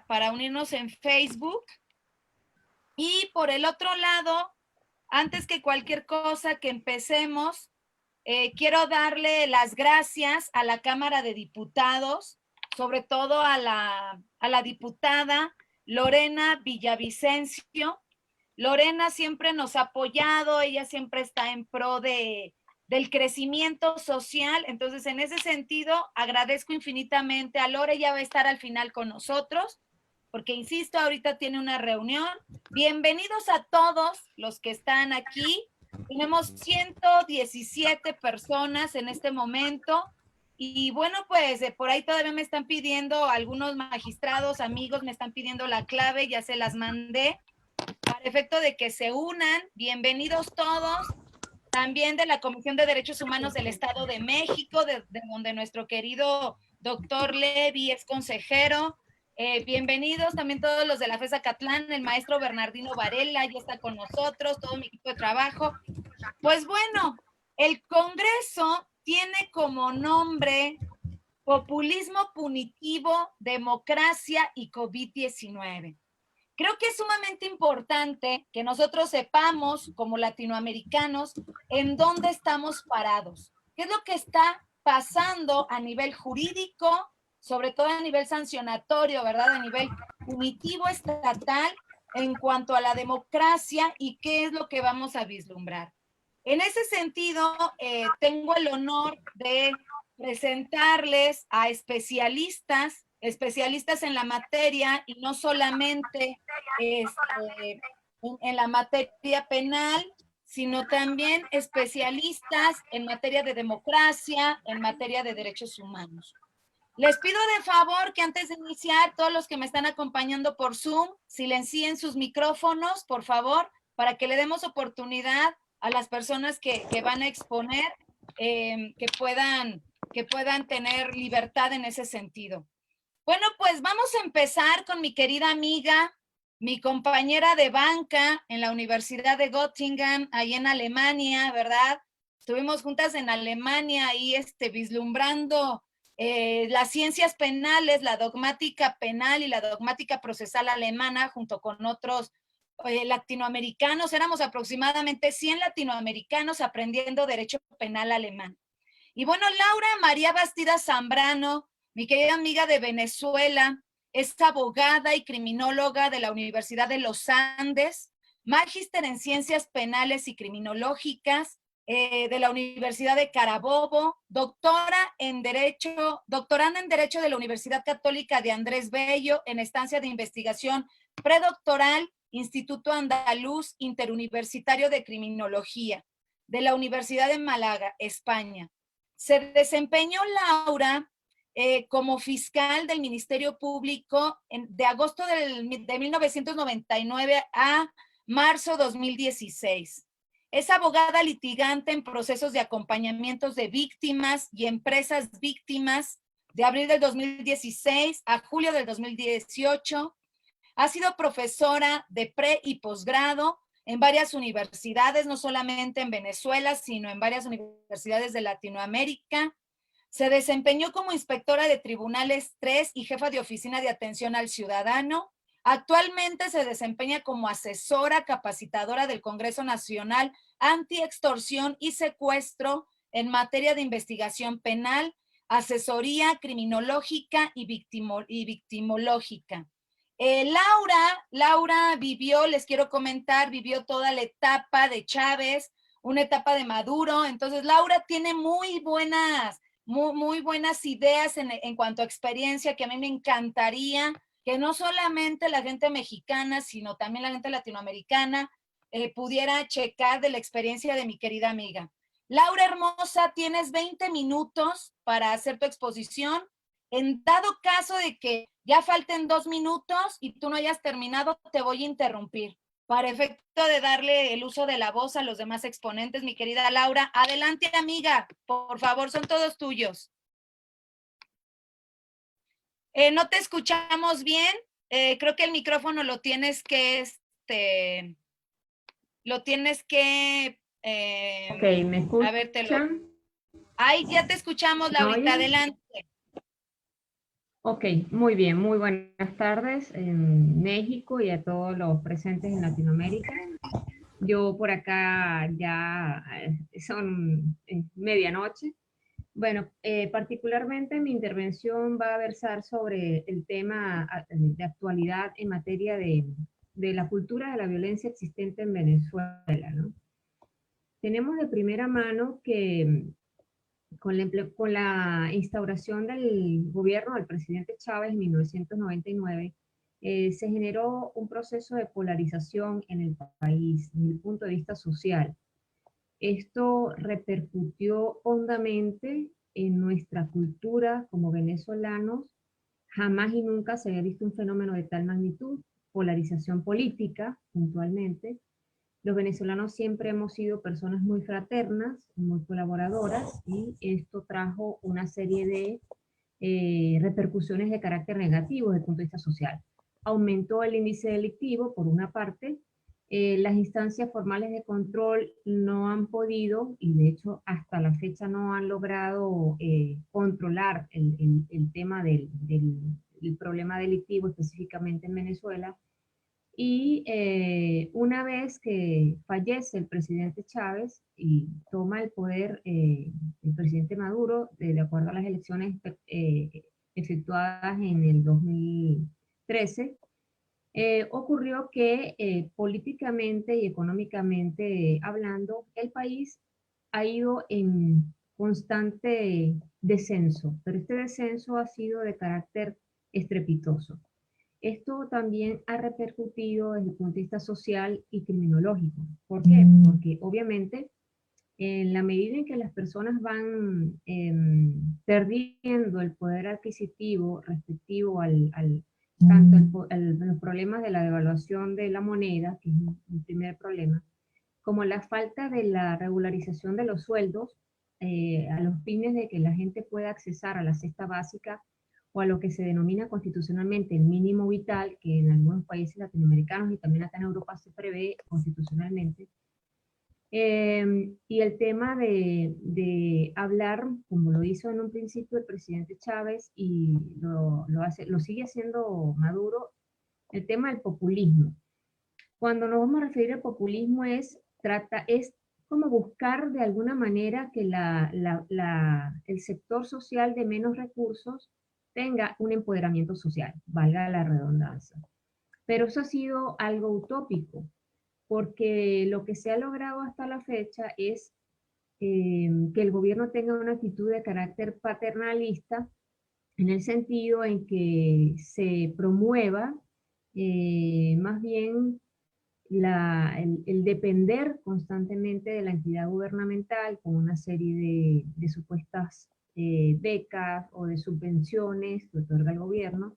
para unirnos en Facebook. Y por el otro lado, antes que cualquier cosa que empecemos, quiero darle las gracias a la Cámara de Diputados, sobre todo a la diputada Lorena Villavicencio. Lorena siempre nos ha apoyado, ella siempre está en pro del crecimiento social. Entonces, en ese sentido, agradezco infinitamente a Lore, ella va a estar al final con nosotros, porque insisto, ahorita tiene una reunión. Bienvenidos a todos los que están aquí. Tenemos 117 personas en este momento. Y bueno, pues por ahí todavía me están pidiendo, algunos magistrados, amigos, me están pidiendo la clave, ya se las mandé, para efecto de que se unan. Bienvenidos todos. También de la Comisión de Derechos Humanos del Estado de México, de donde nuestro querido doctor Levi es consejero. Bienvenidos también todos los de la FES Acatlán, el maestro Bernardino Varela ya está con nosotros, todo mi equipo de trabajo. Pues bueno, el Congreso tiene como nombre Populismo Punitivo, Democracia y COVID-19. Creo que es sumamente importante que nosotros sepamos, como latinoamericanos, en dónde estamos parados. ¿Qué es lo que está pasando a nivel jurídico, sobre todo a nivel sancionatorio, ¿verdad? A nivel punitivo estatal en cuanto a la democracia y qué es lo que vamos a vislumbrar. En ese sentido, tengo el honor de presentarles a especialistas en la materia y no solamente en la materia penal, sino también especialistas en materia de democracia, en materia de derechos humanos. Les pido de favor que antes de iniciar, todos los que me están acompañando por Zoom, silencien sus micrófonos, por favor, para que le demos oportunidad a las personas que van a exponer, que puedan tener libertad en ese sentido. Bueno, pues vamos a empezar con mi querida amiga, mi compañera de banca en la Universidad de Göttingen, ahí en Alemania, ¿verdad? Estuvimos juntas en Alemania ahí vislumbrando las ciencias penales, la dogmática penal y la dogmática procesal alemana, junto con otros latinoamericanos. Éramos aproximadamente 100 latinoamericanos aprendiendo derecho penal alemán. Y bueno, Laura María Bastida Zambrano, mi querida amiga de Venezuela, es abogada y criminóloga de la Universidad de los Andes, magíster en Ciencias Penales y Criminológicas de la Universidad de Carabobo, doctoranda en Derecho de la Universidad Católica de Andrés Bello, en estancia de investigación predoctoral, Instituto Andaluz Interuniversitario de Criminología, de la Universidad de Málaga, España. Se desempeñó Laura como fiscal del Ministerio Público de agosto de 1999 a marzo 2016. Es abogada litigante en procesos de acompañamientos de víctimas y empresas víctimas de abril del 2016 a julio del 2018. Ha sido profesora de pre y posgrado en varias universidades, no solamente en Venezuela, sino en varias universidades de Latinoamérica. Se desempeñó como inspectora de tribunales 3 y jefa de oficina de atención al ciudadano. Actualmente se desempeña como asesora capacitadora del Congreso Nacional Anti-Extorsión y Secuestro en materia de investigación penal, asesoría criminológica y victimológica. Laura vivió, les quiero comentar, vivió toda la etapa de Chávez, una etapa de Maduro. Entonces, Laura tiene muy buenas ideas en cuanto a experiencia, que a mí me encantaría que no solamente la gente mexicana, sino también la gente latinoamericana pudiera checar de la experiencia de mi querida amiga. Laura hermosa, tienes 20 minutos para hacer tu exposición. En dado caso de que ya falten 2 minutos y tú no hayas terminado, te voy a interrumpir. Para efecto de darle el uso de la voz a los demás exponentes, mi querida Laura. Adelante, amiga, por favor, son todos tuyos. No te escuchamos bien. Creo que el micrófono lo tienes que, ok, ¿me escuchan? A ver, Ay, ya te escuchamos, Laurita, adelante. Ok, muy bien, muy buenas tardes en México y a todos los presentes en Latinoamérica. Yo por acá ya son medianoche. Bueno, particularmente mi intervención va a versar sobre el tema de actualidad en materia de la cultura de la violencia existente en Venezuela, ¿no? Tenemos de primera mano que con la instauración del gobierno del presidente Chávez en 1999, se generó un proceso de polarización en el país, desde el punto de vista social. Esto repercutió hondamente en nuestra cultura como venezolanos. Jamás y nunca se había visto un fenómeno de tal magnitud, polarización política, puntualmente. Los venezolanos siempre hemos sido personas muy fraternas, muy colaboradoras, y esto trajo una serie de repercusiones de carácter negativo desde el punto de vista social. Aumentó el índice delictivo, por una parte. Las instancias formales de control no han podido, y de hecho hasta la fecha no han logrado controlar el tema del problema delictivo específicamente en Venezuela. Y una vez que fallece el presidente Chávez y toma el poder el presidente Maduro, de acuerdo a las elecciones efectuadas en el 2013, ocurrió que políticamente y económicamente hablando, el país ha ido en constante descenso, pero este descenso ha sido de carácter estrepitoso. Esto también ha repercutido desde el punto de vista social y criminológico. ¿Por qué? Porque obviamente en la medida en que las personas van perdiendo el poder adquisitivo respectivo tanto los problemas de la devaluación de la moneda, que es un primer problema, como la falta de la regularización de los sueldos, a los fines de que la gente pueda accesar a la cesta básica o a lo que se denomina constitucionalmente el mínimo vital, que en algunos países latinoamericanos y también acá en Europa se prevé constitucionalmente. Y el tema de hablar, como lo hizo en un principio el presidente Chávez y lo sigue haciendo Maduro, el tema del populismo. Cuando nos vamos a referir al populismo es como buscar de alguna manera que el sector social de menos recursos tenga un empoderamiento social, valga la redundancia. Pero eso ha sido algo utópico, porque lo que se ha logrado hasta la fecha es que el gobierno tenga una actitud de carácter paternalista, en el sentido en que se promueva más bien el depender constantemente de la entidad gubernamental con una serie de supuestas becas o de subvenciones que otorga el gobierno,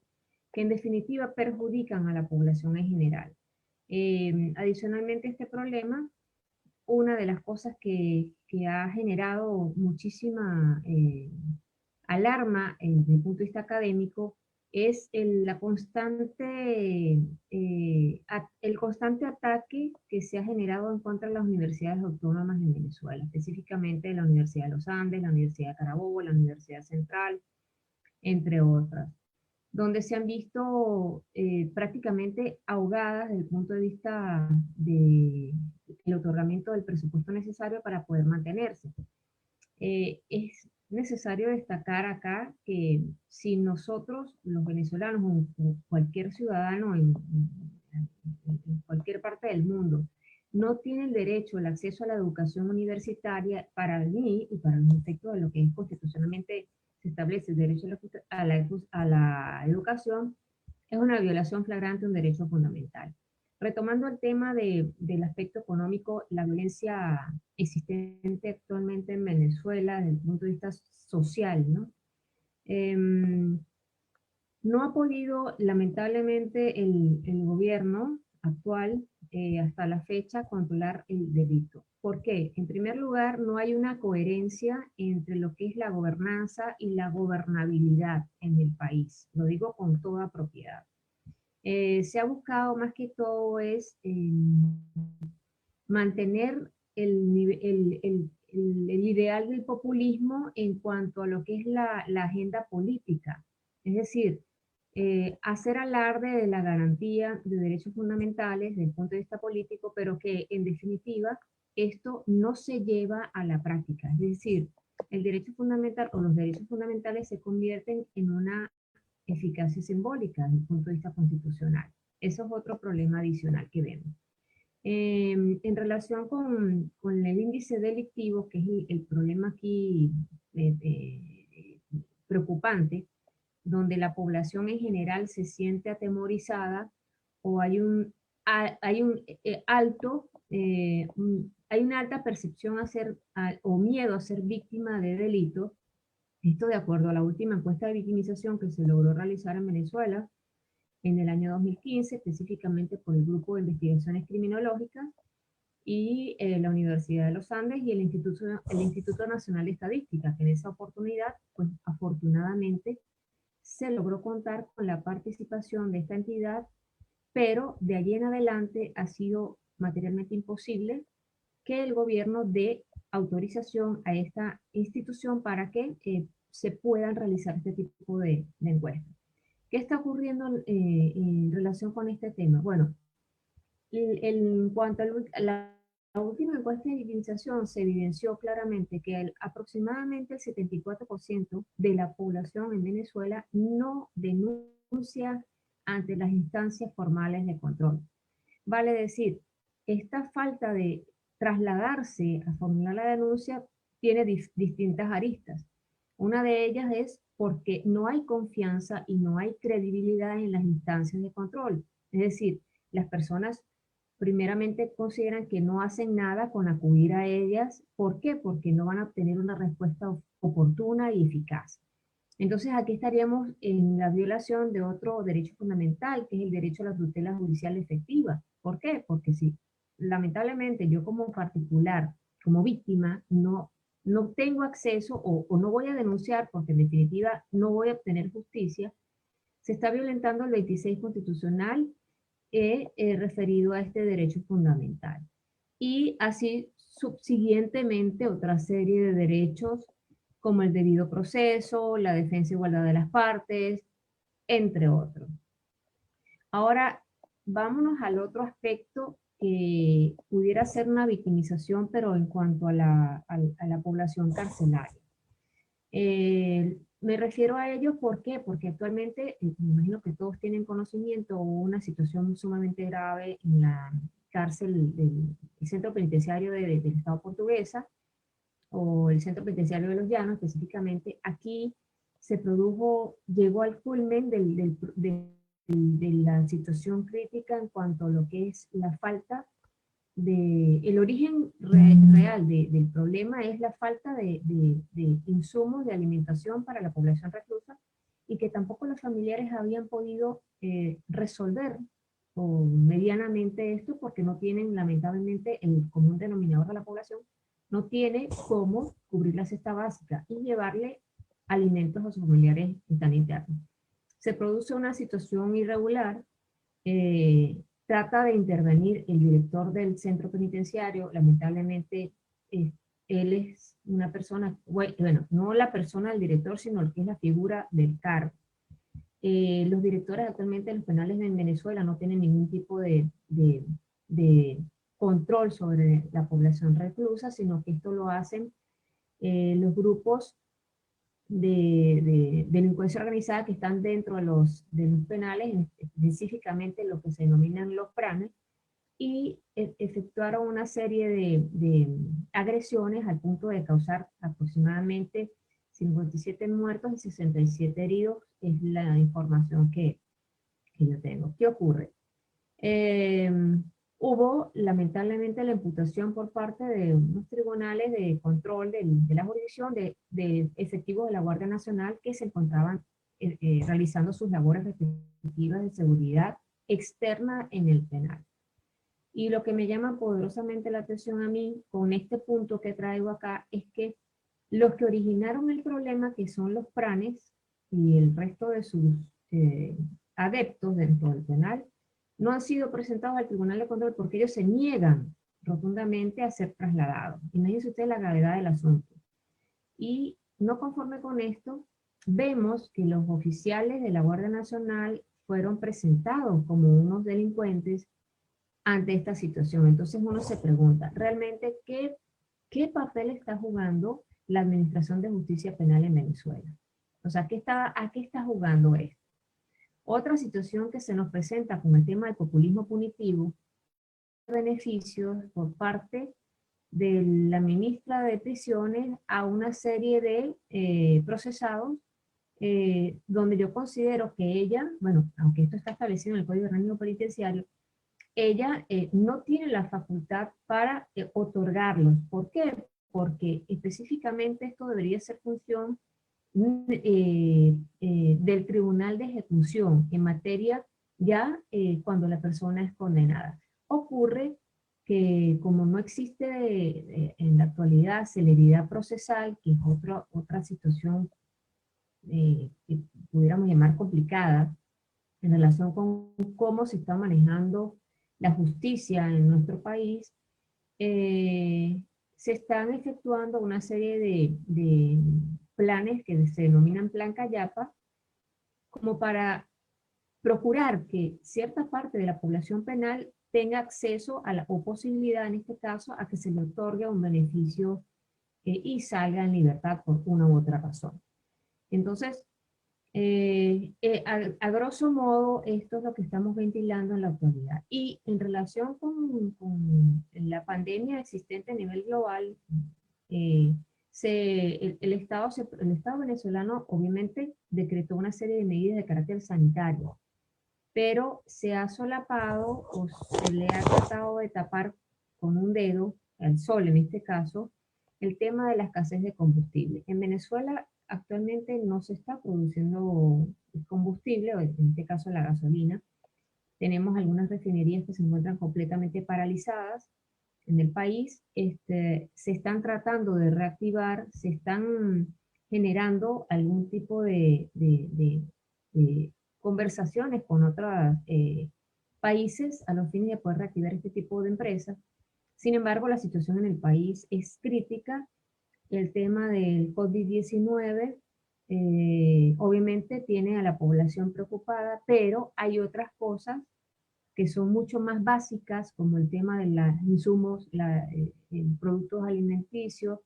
que en definitiva perjudican a la población en general. Adicionalmente a este problema, una de las cosas que ha generado muchísima alarma desde el punto de vista académico es el constante ataque que se ha generado en contra de las universidades autónomas en Venezuela, específicamente la Universidad de los Andes, la Universidad de Carabobo, la Universidad Central, entre otras, donde se han visto prácticamente ahogadas desde el punto de vista del otorgamiento del presupuesto necesario para poder mantenerse. Es necesario destacar acá que si nosotros, los venezolanos, o cualquier ciudadano en cualquier parte del mundo, no tiene el derecho al acceso a la educación universitaria, para mí y para el efecto de lo que es constitucionalmente se establece el derecho a la educación, es una violación flagrante de un derecho fundamental. Retomando el tema del aspecto económico, la violencia existente actualmente en Venezuela desde el punto de vista social, ¿no? No ha podido, lamentablemente, el gobierno actual hasta la fecha controlar el delito. ¿Por qué? En primer lugar, no hay una coherencia entre lo que es la gobernanza y la gobernabilidad en el país. Lo digo con toda propiedad. Se ha buscado más que todo mantener el ideal del populismo en cuanto a lo que es la agenda política, Es decir, hacer alarde de la garantía de derechos fundamentales desde el punto de vista político, pero que en definitiva esto no se lleva a la práctica. Es decir, el derecho fundamental o los derechos fundamentales se convierten en una eficacia simbólica desde el punto de vista constitucional. Eso es otro problema adicional que vemos. En relación con el índice delictivo, que es el problema aquí preocupante, donde la población en general se siente atemorizada o hay una alta percepción o miedo a ser víctima de delitos. Esto de acuerdo a la última encuesta de victimización que se logró realizar en Venezuela en el año 2015, específicamente por el Grupo de Investigaciones Criminológicas y la Universidad de los Andes y el Instituto Nacional de Estadística, que en esa oportunidad, pues afortunadamente, se logró contar con la participación de esta entidad, pero de allí en adelante ha sido materialmente imposible que el gobierno dé autorización a esta institución para que se puedan realizar este tipo de encuestas. ¿Qué está ocurriendo en relación con este tema? Bueno, en cuanto a la última encuesta de victimización, se evidenció claramente que aproximadamente el 74% de la población en Venezuela no denuncia ante las instancias formales de control. Vale decir, esta falta de trasladarse a formular la denuncia tiene distintas aristas. Una de ellas es porque no hay confianza y no hay credibilidad en las instancias de control. Es decir, las personas primeramente consideran que no hacen nada con acudir a ellas. ¿Por qué? Porque no van a obtener una respuesta oportuna y eficaz. Entonces aquí estaríamos en la violación de otro derecho fundamental, que es el derecho a la tutela judicial efectiva. ¿Por qué? Porque si lamentablemente yo como particular, como víctima, no tengo acceso o no voy a denunciar porque en definitiva no voy a obtener justicia, se está violentando el 26 constitucional referido a este derecho fundamental. Y así subsiguientemente otra serie de derechos como el debido proceso, la defensa e igualdad de las partes, entre otros. Ahora, vámonos al otro aspecto que pudiera ser una victimización, pero en cuanto a la población carcelaria. Me refiero a ello, ¿por qué? Porque actualmente, me imagino que todos tienen conocimiento, hubo una situación sumamente grave en la cárcel del centro penitenciario del Estado portuguesa, o el centro penitenciario de Los Llanos específicamente. Aquí se produjo, llegó al culmen de la situación crítica en cuanto a lo que es la falta el origen real del problema es la falta de insumos de alimentación para la población reclusa y que tampoco los familiares habían podido resolver o medianamente esto porque no tienen, lamentablemente, el común denominador de la población no tiene cómo cubrir la cesta básica y llevarle alimentos a sus familiares que están internos. Se produce una situación irregular, trata de intervenir el director del centro penitenciario, lamentablemente él es una persona, bueno, no la persona del director, sino lo que es la figura del cargo. Los directores actualmente de los penales en Venezuela no tienen ningún tipo de control sobre la población reclusa, sino que esto lo hacen los grupos de delincuencia organizada que están dentro de los penales, específicamente lo que se denominan los pranes, y efectuaron una serie de agresiones al punto de causar aproximadamente 57 muertos y 67 heridos, es la información que yo tengo. ¿Qué ocurre? Hubo lamentablemente la imputación por parte de unos tribunales de control de la jurisdicción de efectivos de la Guardia Nacional que se encontraban realizando sus labores respectivas de seguridad externa en el penal. Y lo que me llama poderosamente la atención a mí con este punto que traigo acá es que los que originaron el problema, que son los pranes y el resto de sus adeptos dentro del penal, no han sido presentados al Tribunal de Control porque ellos se niegan rotundamente a ser trasladados. Imagínense ustedes la gravedad del asunto. Y no conforme con esto, vemos que los oficiales de la Guardia Nacional fueron presentados como unos delincuentes ante esta situación. Entonces uno se pregunta, ¿realmente qué papel está jugando la Administración de Justicia Penal en Venezuela? O sea, ¿a qué está jugando esto? Otra situación que se nos presenta con el tema del populismo punitivo, beneficios por parte de la ministra de Prisiones a una serie de procesados, donde yo considero que ella, bueno, aunque esto está establecido en el Código Orgánico Penitenciario, ella no tiene la facultad para otorgarlos. ¿Por qué? Porque específicamente esto debería ser función del Tribunal de Ejecución en materia ya cuando la persona es condenada. Ocurre que como no existe en la actualidad celeridad procesal, que es otra situación que pudiéramos llamar complicada, en relación con cómo se está manejando la justicia en nuestro país, se están efectuando una serie de planes que se denominan Plan Cayapa, como para procurar que cierta parte de la población penal tenga acceso a o posibilidad, en este caso, a que se le otorgue un beneficio y salga en libertad por una u otra razón. Entonces, a grosso modo, esto es lo que estamos ventilando en la actualidad. Y en relación con la pandemia existente a nivel global, eh, el Estado venezolano obviamente decretó una serie de medidas de carácter sanitario, pero se ha solapado o se le ha tratado de tapar con un dedo, al sol en este caso, el tema de la escasez de combustible. En Venezuela actualmente no se está produciendo combustible, o en este caso la gasolina. Tenemos algunas refinerías que se encuentran completamente paralizadas en el país. Se están tratando de reactivar, se están generando algún tipo de conversaciones con otros países a los fines de poder reactivar este tipo de empresas. Sin embargo, la situación en el país es crítica. El tema del COVID-19 obviamente tiene a la población preocupada, pero hay otras cosas que son mucho más básicas, como el tema de los insumos, productos alimenticios,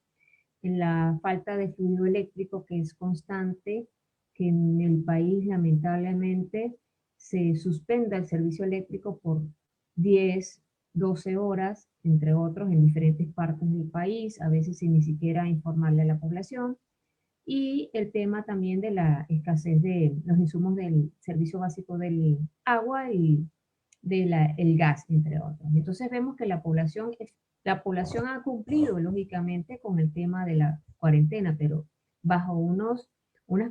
en la falta de fluido eléctrico que es constante, que en el país lamentablemente se suspenda el servicio eléctrico por 10, 12 horas, entre otros, en diferentes partes del país, a veces sin ni siquiera informarle a la población. Y el tema también de la escasez de los insumos del servicio básico del agua y el gas, entre otros. Entonces vemos que la población ha cumplido lógicamente con el tema de la cuarentena, pero bajo unas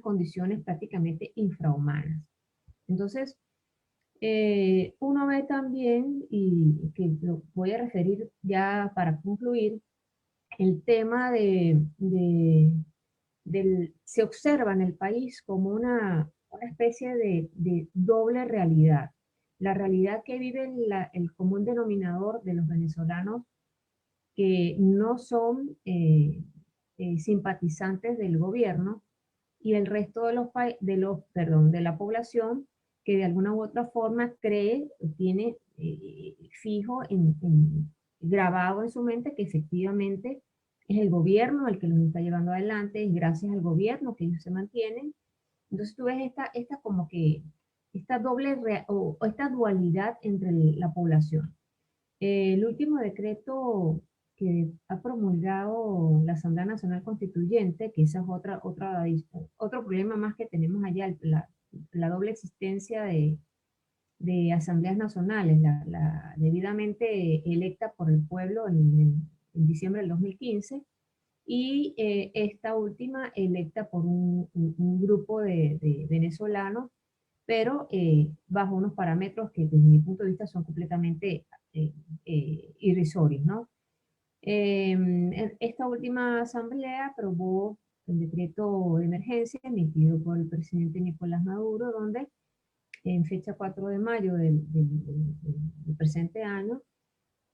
condiciones prácticamente infrahumanas. Entonces, uno ve también, y que lo voy a referir ya para concluir, el tema se observa en el país como una especie de doble realidad. La realidad que vive el común denominador de los venezolanos que no son simpatizantes del gobierno, y el resto de la población que de alguna u otra forma tiene fijo, grabado en su mente que efectivamente es el gobierno el que los está llevando adelante, es gracias al gobierno que ellos se mantienen. Entonces tú ves como que esta o esta dualidad entre la población. El último decreto que ha promulgado la Asamblea Nacional Constituyente, que esa es otro problema más que tenemos allá, la doble existencia de asambleas nacionales, la debidamente electa por el pueblo en diciembre del 2015, y esta última electa por un grupo de venezolanos, pero bajo unos parámetros que desde mi punto de vista son completamente irrisorios, ¿no? Esta última asamblea aprobó el decreto de emergencia emitido por el presidente Nicolás Maduro, donde en fecha 4 de mayo del presente año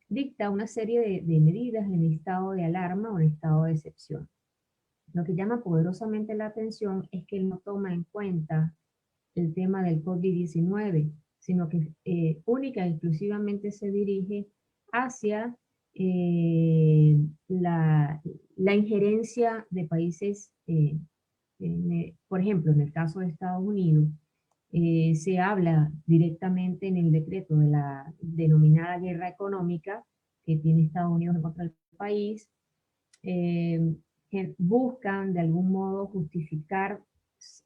dicta una serie de medidas en estado de alarma o en estado de excepción. lo que llama poderosamente la atención es que él no toma en cuenta el tema del COVID-19, sino que única y exclusivamente se dirige hacia la injerencia de países, por ejemplo, en el caso de Estados Unidos, se habla directamente en el decreto de la denominada guerra económica que tiene Estados Unidos en contra del país, que buscan de algún modo justificar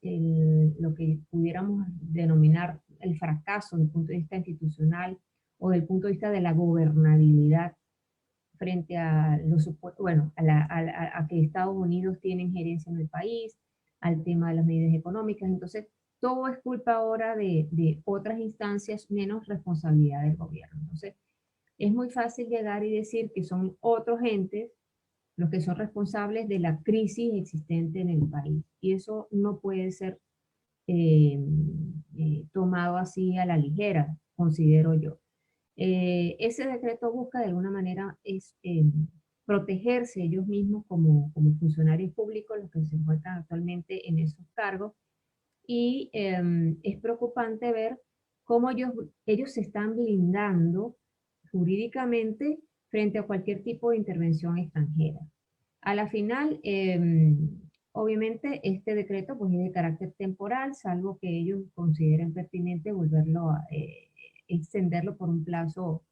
lo que pudiéramos denominar el fracaso desde el punto de vista institucional o desde el punto de vista de la gobernabilidad frente a bueno, a que Estados Unidos tiene injerencia en el país, al tema de las medidas económicas. Entonces, todo es culpa ahora de otras instancias menos responsabilidad del gobierno. Entonces, es muy fácil llegar y decir que son otros entes los que son responsables de la crisis existente en el país. Y eso no puede ser tomado así a la ligera, considero yo. Ese decreto busca de alguna manera protegerse ellos mismos como funcionarios públicos, los que se encuentran actualmente en esos cargos, y es preocupante ver cómo ellos se están blindando jurídicamente frente a cualquier tipo de intervención extranjera. A la final, obviamente, este decreto pues, es de carácter temporal, salvo que ellos consideren pertinente volverlo a extenderlo por un plazo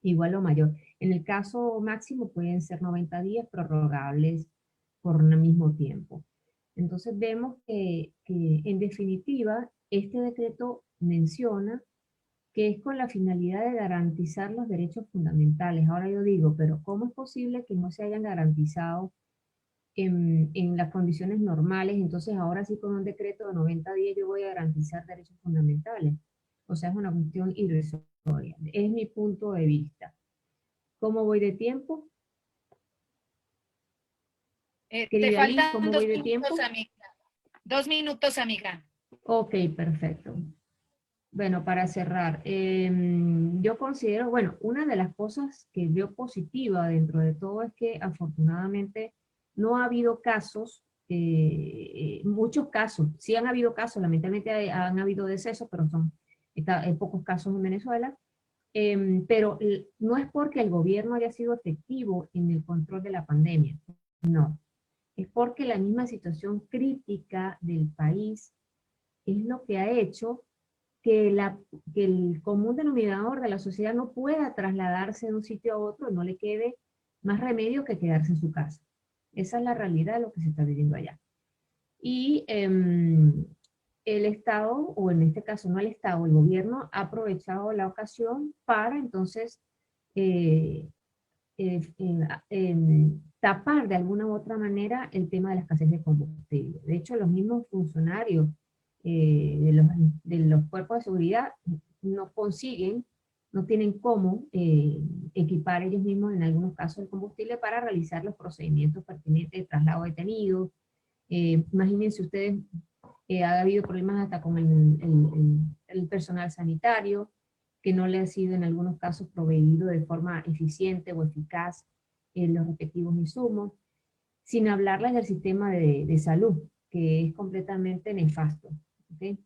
igual o mayor. En el caso máximo pueden ser 90 días prorrogables por un mismo tiempo. Entonces vemos que en definitiva este decreto menciona que es con la finalidad de garantizar los derechos fundamentales. Ahora yo digo, pero ¿cómo es posible que no se hayan garantizado en las condiciones normales? Entonces ahora sí con un decreto de 90 días yo voy a garantizar derechos fundamentales. O sea, es una cuestión irrisoria. Es mi punto de vista. ¿Cómo voy de tiempo? Te Querida Liz, faltan ¿cómo voy de tiempo? amiga. 2 minutos, amiga. Ok, perfecto. Bueno, para cerrar, yo considero, bueno, una de las cosas que veo positiva dentro de todo es que afortunadamente no ha habido casos, muchos casos, sí han habido casos, lamentablemente han habido decesos, pero son pocos casos en Venezuela, pero no es porque el gobierno haya sido efectivo en el control de la pandemia, no, es porque la misma situación crítica del país es lo que ha hecho que el común denominador de la sociedad no pueda trasladarse de un sitio a otro, no le quede más remedio que quedarse en su casa. Esa es la realidad de lo que se está viviendo allá. Y el Estado, o en este caso no el Estado, el gobierno ha aprovechado la ocasión para entonces eh, tapar de alguna u otra manera el tema de la escasez de combustible. De hecho, los mismos funcionarios de los cuerpos de seguridad no consiguen, no tienen cómo equipar ellos mismos en algunos casos el combustible para realizar los procedimientos pertinentes de traslado de detenidos. Imagínense ustedes, ha habido problemas hasta con el personal sanitario, que no le ha sido en algunos casos proveído de forma eficiente o eficaz los respectivos insumos, sin hablarles del sistema de salud, que es completamente nefasto, ¿okay?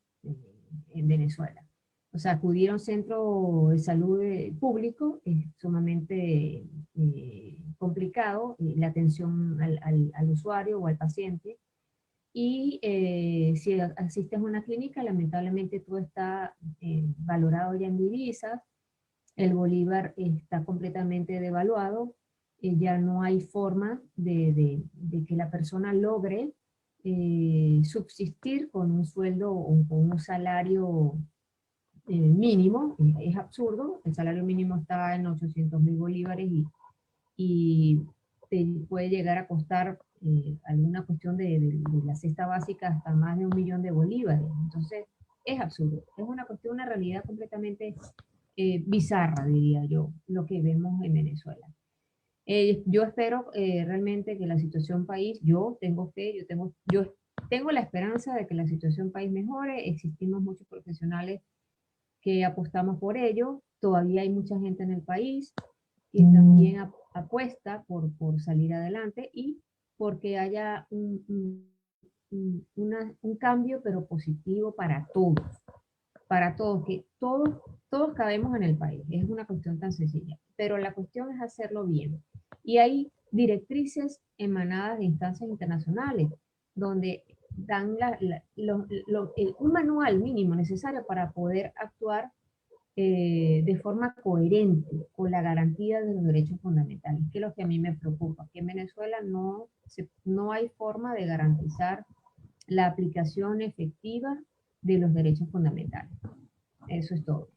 En Venezuela. O sea, acudir a un centro de salud público es sumamente complicado, la atención al usuario o al paciente, y si asistes a una clínica, lamentablemente todo está valorado ya en divisas, el bolívar está completamente devaluado, ya no hay forma de que la persona logre subsistir con un sueldo o con un salario mínimo. Es absurdo, el salario mínimo está en 800.000 bolívares y te puede llegar a costar alguna cuestión de la cesta básica hasta más de 1.000.000 de bolívares. Entonces, es absurdo. Es una cuestión, una realidad completamente bizarra, diría yo, lo que vemos en Venezuela. Yo espero realmente que la situación país, yo tengo fe, yo tengo la esperanza de que la situación país mejore. Existimos muchos profesionales que apostamos por ello, todavía hay mucha gente en el país que también apuesta por salir adelante y porque haya un cambio, pero positivo para todos, que todos cabemos en el país. Es una cuestión tan sencilla, pero la cuestión es hacerlo bien. Y hay directrices emanadas de instancias internacionales, donde dan un manual mínimo necesario para poder actuar de forma coherente con la garantía de los derechos fundamentales, que es lo que a mí me preocupa, que en Venezuela no hay forma de garantizar la aplicación efectiva de los derechos fundamentales. Eso es todo.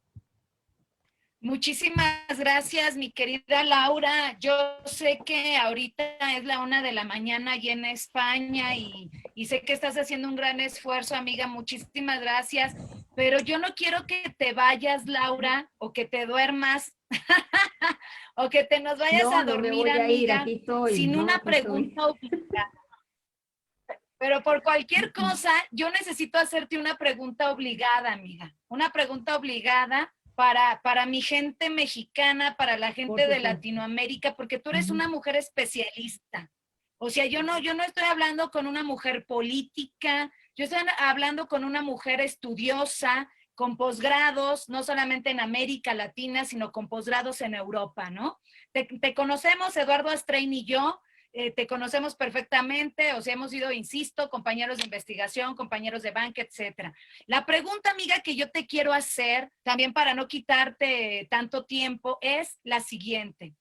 Muchísimas gracias, mi querida Laura. Yo sé que ahorita es la 1 de la mañana allí en España y sé que estás haciendo un gran esfuerzo, amiga. Muchísimas gracias. Pero yo no quiero que te vayas, Laura, o que te duermas, o que te nos vayas a No, no me dormir, voy a ir, amiga, aquí estoy, sin no, una aquí estoy. pregunta obligada. Pero por cualquier cosa, yo necesito hacerte una pregunta obligada, amiga. Una pregunta obligada para mi gente mexicana, para la Por gente de supuesto. Latinoamérica, porque tú eres una mujer especialista. O sea, yo no estoy hablando con una mujer política, yo estoy hablando con una mujer estudiosa, con posgrados, no solamente en América Latina, sino con posgrados en Europa, ¿no? Te conocemos, Eduardo Astrein y yo, te conocemos perfectamente, o sea, hemos sido, insisto, compañeros de investigación, compañeros de banca, etcétera. La pregunta, amiga, que yo te quiero hacer, también para no quitarte tanto tiempo, es la siguiente.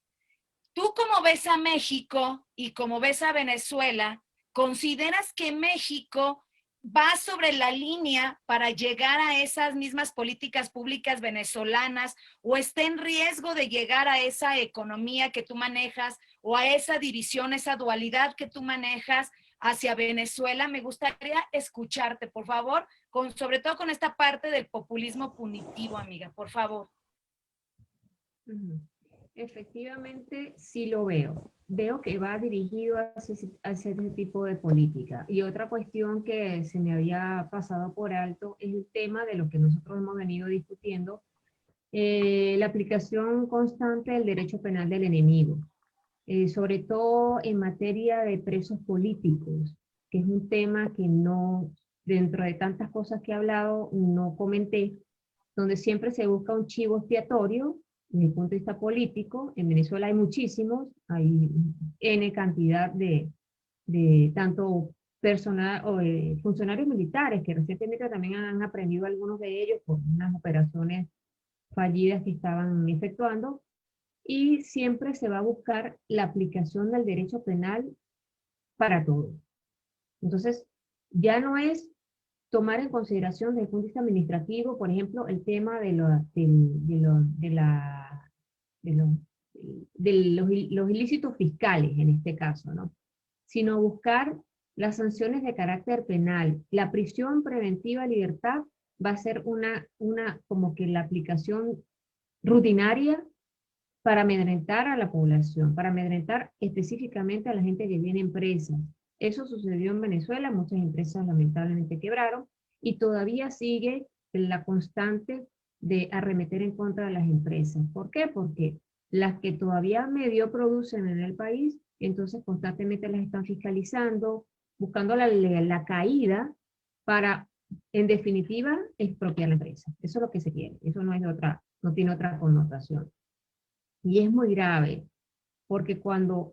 ¿Tú cómo ves a México y cómo ves a Venezuela? ¿Consideras que México va sobre la línea para llegar a esas mismas políticas públicas venezolanas o está en riesgo de llegar a esa economía que tú manejas o a esa división, esa dualidad que tú manejas hacia Venezuela? Me gustaría escucharte, por favor, sobre todo con esta parte del populismo punitivo, amiga, por favor. Efectivamente, sí lo veo. Veo que va dirigido hacia ese tipo de política. Y otra cuestión que se me había pasado por alto es el tema de lo que nosotros hemos venido discutiendo, la aplicación constante del derecho penal del enemigo, sobre todo en materia de presos políticos, que es un tema que no, dentro de tantas cosas que he hablado, no comenté, donde siempre se busca un chivo expiatorio desde el punto de vista político. En Venezuela hay muchísimos, hay N cantidad de tanto personal o funcionarios militares que recientemente también han aprendido algunos de ellos por unas operaciones fallidas que estaban efectuando, y siempre se va a buscar la aplicación del derecho penal para todos. Entonces, ya no es tomar en consideración desde el punto de vista administrativo, por ejemplo, el tema los ilícitos fiscales en este caso, ¿no? Sino buscar las sanciones de carácter penal. La prisión preventiva de libertad va a ser como que la aplicación rutinaria para amedrentar a la población, para amedrentar específicamente a la gente que viene en presas. Eso sucedió en Venezuela, muchas empresas lamentablemente quebraron y todavía sigue la constante de arremeter en contra de las empresas. ¿Por qué? Porque las que todavía medio producen en el país, entonces constantemente las están fiscalizando, buscando la caída para, en definitiva, expropiar la empresa. Eso es lo que se quiere, eso no tiene otra connotación. Y es muy grave, porque cuando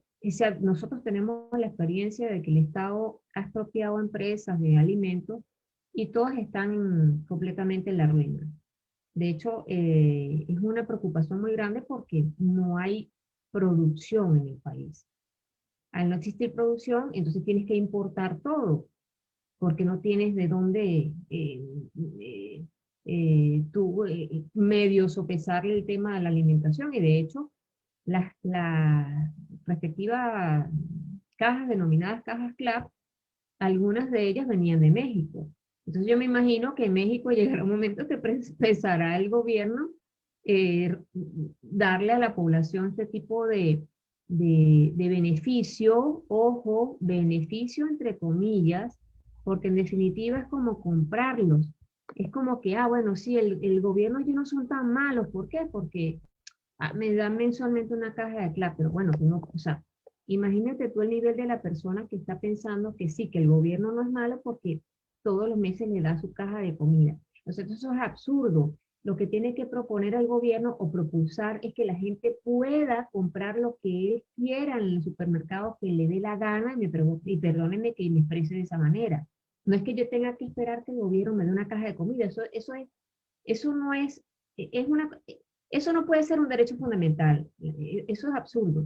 nosotros tenemos la experiencia de que el Estado ha expropiado empresas de alimentos y todas están completamente en la ruina. De hecho, es una preocupación muy grande porque no hay producción en el país. Al no existir producción, entonces tienes que importar todo, porque no tienes de dónde tú medio sopesarle el tema de la alimentación. Y de hecho, las respectivas cajas denominadas cajas CLAP, algunas de ellas venían de México. Entonces yo me imagino que en México llegará un momento que pensará el gobierno darle a la población este tipo de beneficio, ojo, beneficio entre comillas, porque en definitiva es como comprarlos. Es como que, bueno, sí, el gobierno ya no son tan malos. ¿Por qué? Porque me dan mensualmente una caja de CLAP, pero bueno, o sea, Imagínate tú el nivel de la persona que está pensando que sí, que el gobierno no es malo porque todos los meses le da su caja de comida. Entonces eso es absurdo. Lo que tiene que proponer el gobierno o propulsar es que la gente pueda comprar lo que él quiera en el supermercado que le dé la gana, y perdónenme que me exprese de esa manera. No es que yo tenga que esperar que el gobierno me dé una caja de comida, eso no es, es una, eso no puede ser un derecho fundamental, eso es absurdo.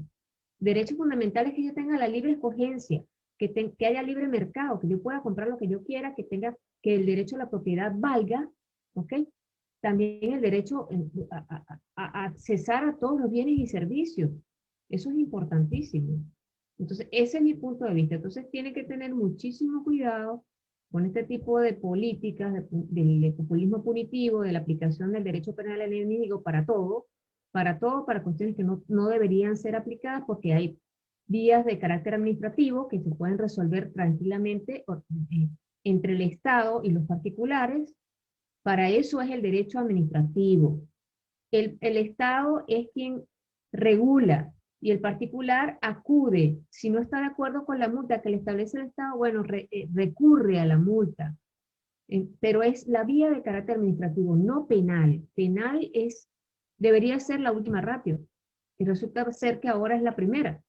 Derecho fundamental es que yo tenga la libre escogencia, que haya libre mercado, que yo pueda comprar lo que yo quiera, que el derecho a la propiedad valga, ¿ok? También el derecho a accesar a todos los bienes y servicios. Eso es importantísimo. Entonces, ese es mi punto de vista. Entonces, tiene que tener muchísimo cuidado con este tipo de políticas, del populismo punitivo, de la aplicación del derecho penal al enemigo para cuestiones que no deberían ser aplicadas porque hay vías de carácter administrativo que se pueden resolver tranquilamente entre el Estado y los particulares. Para eso es el derecho administrativo. El Estado es quien regula y el particular acude. Si no está de acuerdo con la multa que le establece el Estado, bueno, recurre a la multa. Pero es la vía de carácter administrativo, no penal. Penal debería ser la última rápido. Y resulta ser que ahora es la primera.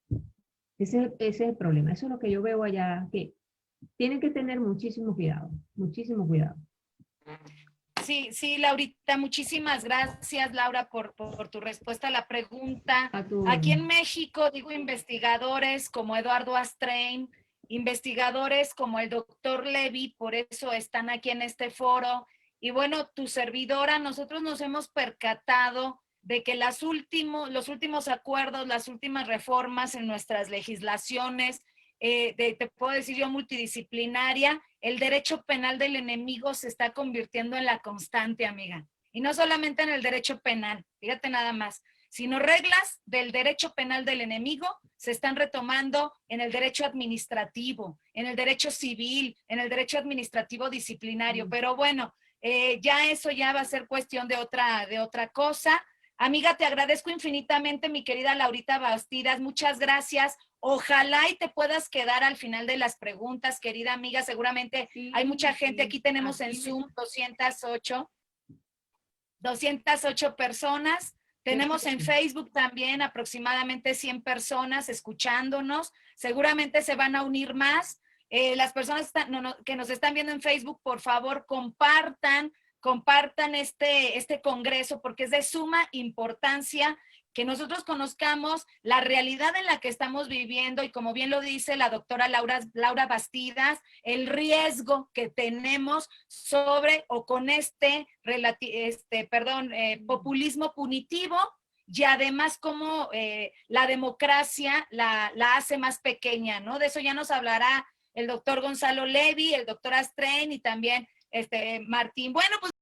Ese es el problema. Eso es lo que yo veo allá, que tienen que tener muchísimo cuidado, muchísimo cuidado. Sí, sí, Laurita, muchísimas gracias, Laura, por tu respuesta a la pregunta. Aquí en México, digo, investigadores como Eduardo Astrain, investigadores como el doctor Levy, por eso están aquí en este foro. Y bueno, tu servidora, nosotros nos hemos percatado de que los últimos acuerdos, las últimas reformas en nuestras legislaciones, te puedo decir yo, multidisciplinaria, el derecho penal del enemigo se está convirtiendo en la constante, amiga. Y no solamente en el derecho penal, fíjate nada más, sino reglas del derecho penal del enemigo se están retomando en el derecho administrativo, en el derecho civil, en el derecho administrativo disciplinario. Pero bueno, ya eso ya va a ser cuestión de otra cosa. Amiga, te agradezco infinitamente, mi querida Laurita Bastidas. Muchas gracias. Ojalá y te puedas quedar al final de las preguntas, querida amiga. Seguramente sí, hay mucha gente. Aquí tenemos en Zoom 208 personas. Tenemos en Facebook también aproximadamente 100 personas escuchándonos. Seguramente se van a unir más. Las personas que nos están viendo en Facebook, por favor, compartan este congreso porque es de suma importancia que nosotros conozcamos la realidad en la que estamos viviendo y como bien lo dice la doctora Laura Bastidas, el riesgo que tenemos sobre o con populismo punitivo y además como la democracia la hace más pequeña, ¿no? De eso ya nos hablará el doctor Gonzalo Levy, el doctor Astrain y también Martín. Bueno, pues